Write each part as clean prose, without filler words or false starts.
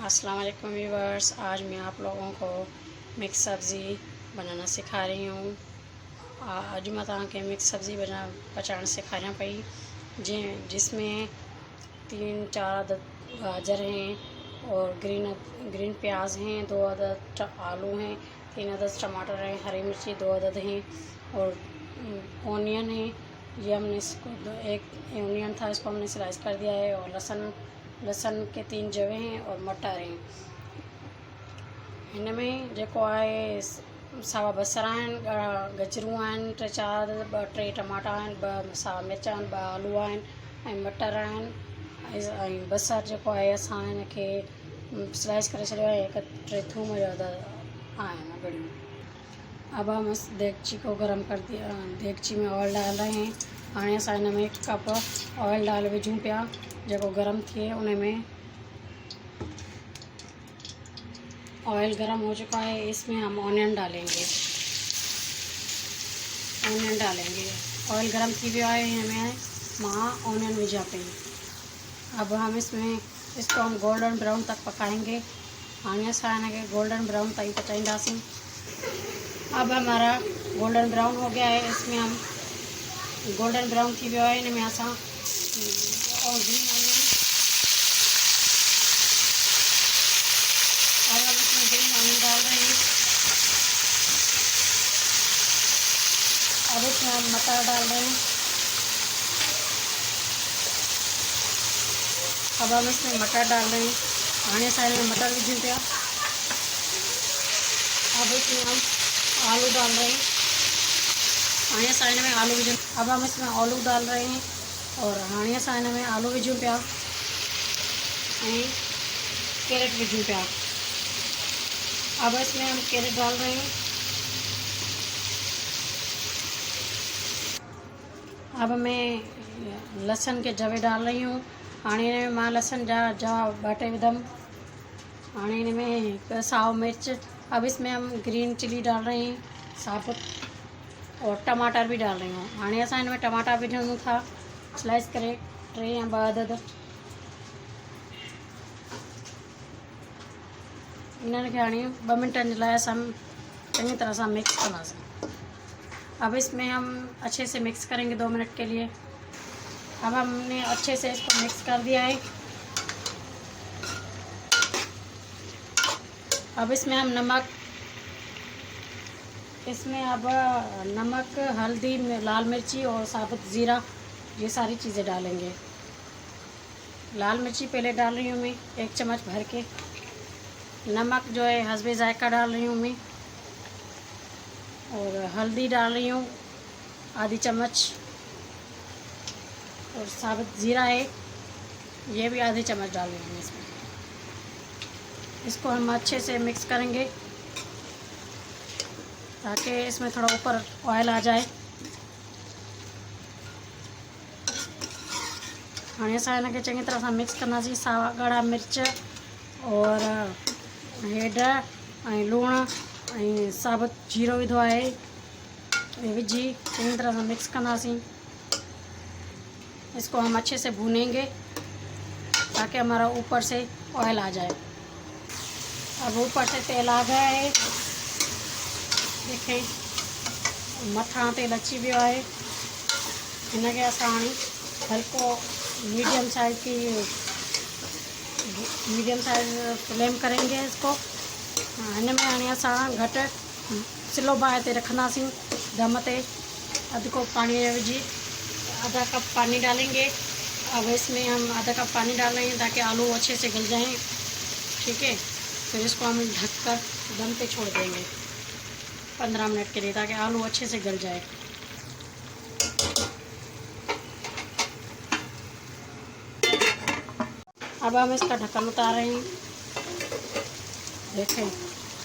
अस्सलाम वालेकुम व्यूवर्स। आज मैं आप लोगों को मिक्स सब्ज़ी बनाना सिखा रही हूँ। अज मैं तव्हांखे मिक्स सब्ज़ी पचाइण सेखारियां पई जिसमें 3-4 अदद गाजर हैं और ग्रीन प्याज हैं, 2 अदद आलू हैं, 3 अदद टमाटर हैं, हरी मिर्ची 2 अदद हैं और ऑनियन है। ये हमने इसको एक ऑनियन था, इसको हमने स्लाइस कर दिया है। और लहसुन के 3 जवे हैं और मटर हैं। इनमें जेको आहे सावा बसर आहिनि, गजरूं आहिनि, 3 टमाटा आहिनि, 2 सावा मिर्च आहिनि, 2 आलू आहिनि ऐं मटर आहिनि ऐं बसर जेको आहे असां हिनखे स्लाइस करे छॾियो आहे। 3 थूम जो अदद आहिनि ॻड़ियूं। अब हम इस देगची को गर्म कर दिया, देगची में ऑयल डाल रहे हैं। हाणे असां हिन में 1 कप ऑयल डाल विझूं पिया, जेको गर्म थिए। उन में ऑयल गर्म हो चुका है, इसमें हम ऑनियन डालेंगे। ऑयल गर्म थी वियो है, हिनमें मां ऑनियन विझा पई। अब हम इसको हम गोल्डन ब्राउन तक पकाएंगे। हाणे असां हिनखे गोल्डन ब्राउन ताईं पचाईंदासीं। अब हमारा गोल्डन ब्राउन हो गया है, इसमें हम गोल्डन ब्राउन थी वियो है, इनमें असां और ग्रीन ऑनियन, अब हम इसमें ग्रीन ऑनियन डाल रहे हैं। अब इसमें हम मटर डाल रहे हैं। अब हम इसमें मटर डाल रहे हैं। हाणे साइड में मटर विझूं पिया। अब इसमें हम आलू डाल रहे हैं। हाणे साइड में आलू विझूं। अब हम इसमें आलू डाल रहे हैं और हाणे असां हिन में आलू विझूं पिया ऐं कैरेट विझूं पिया। अब इसमें हम कैरेट डाल रहे हैं। अब मैं लहसुन के जवे डाल रही हूँ। हाणे हिन में मां लहसुन जा 2 विधमि। हाणे हिन में साओ मिर्च। अब इसमें हम ग्रीन चिली डाल रहे हैं साबुत, और टमाटर भी डाल रही हूँ। हाणे असां हिन में टमाटा विझूं था स्लाइस करे 3 या 2 अदद। इन्हनि खे हाणे 2 मिनटनि जे लाइ असां चङी तरह सां मिक्स कंदासीं। अब इसमें हम अच्छे से मिक्स करेंगे 2 मिनट के लिए। अब हमने अच्छे से इसको मिक्स कर दिया है। अब इसमें हम नमक, हल्दी, लाल मिर्ची और साबुत ज़ीरा, ये सारी चीज़ें डालेंगे। लाल मिर्ची पहले डाल रही हूँ मैं 1 चम्मच भर के। नमक जो है हस्बे जायका डाल रही हूँ मैं, और हल्दी डाल रही हूँ आधी चम्मच, और साबुत ज़ीरा है, ये भी आधी चम्मच डाल रही हूँ इसमें। इसको हम अच्छे से मिक्स करेंगे ताकि इसमें थोड़ा ऊपर ऑयल आ जाए। हाणे असां हिनखे चङी तरह सां मिक्स कंदासीं। सावा ॻाढ़ा मिर्च और हेड ऐं लूणु ऐं साबुत जीरो विधो आहे, ये विझी चङी तरह सां मिक्स कंदासीं। इसको हम अच्छे से भूनेंगे ताकि हमारा ऊपर से ऑयल आ जाए। अब ऊपर से तेल आ गया है, देखें मथां तेल अची वियो आहे। हिनखे असां हाणे हल्को मीडियम साइज़ फ्लेम करेंगे इसको। हिन में हाणे असां घटि स्लो बाहि ते रखंदासीं, दम ते। अधु कोप पानी विझी आधा कप पानी डालेंगे। अब इसमें हम आधा कप पानी डाल रहे हैं ताकि आलू अच्छे से गल जाएं। ठीक है, फिर इसको हम ढककर दम पे छोड़ देंगे 15 मिनट के लिए, ताकि आलू अच्छे से गल जाए। अब हम इसका ढक्कन उतार रहे हैं। देखें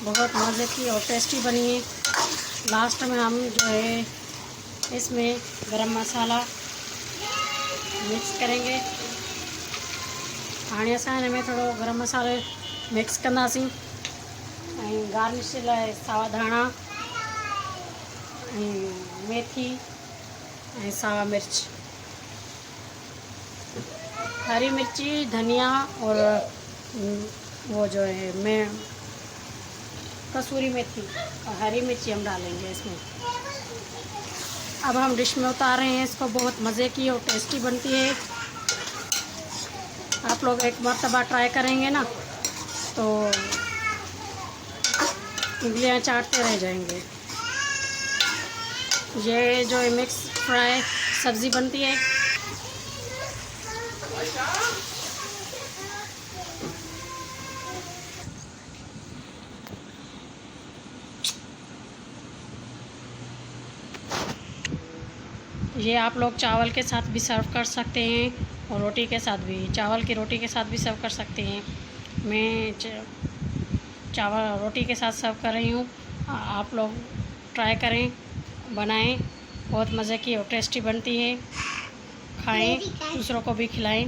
बहुत मज़े की और टेस्टी बनी है। लास्ट में हम जो है इसमें गरम मसाला मिक्स करेंगे। हाणे असां हिन में थोड़ो गरम मसालो मिक्स कंदासीं ऐं गार्निश लाइ सावा धाणा ऐं मेथी ऐं सावा मिर्च, हरी मिर्ची, धनिया और वो जो है मैं कसूरी मेथी और हरी मिर्ची हम डालेंगे इसमें। अब हम डिश में उतार रहे हैं इसको। बहुत मज़े की और टेस्टी बनती है। आप लोग एक मरतबा ट्राई करेंगे ना तो उंगलियां चाटते रह जाएंगे। ये जो मिक्स फ्राई सब्ज़ी बनती है, ये आप लोग चावल के साथ भी सर्व कर सकते हैं और रोटी के साथ भी, चावल की रोटी के साथ भी सर्व कर सकते हैं। मैं चावल रोटी के साथ सर्व कर रही हूँ। आप लोग ट्राई करें, बनाएं। बहुत मज़े की और टेस्टी बनती है। खाएं, दूसरों को भी खिलाएं।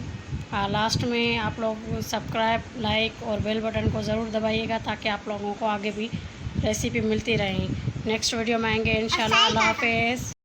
लास्ट में आप लोग सब्सक्राइब, लाइक और बेल बटन को ज़रूर दबाइएगा ताकि आप लोगों को आगे भी रेसिपी मिलती रहे। नेक्स्ट वीडियो में आएंगे इंशाल्लाह। अल्लाह हाफ़िज़।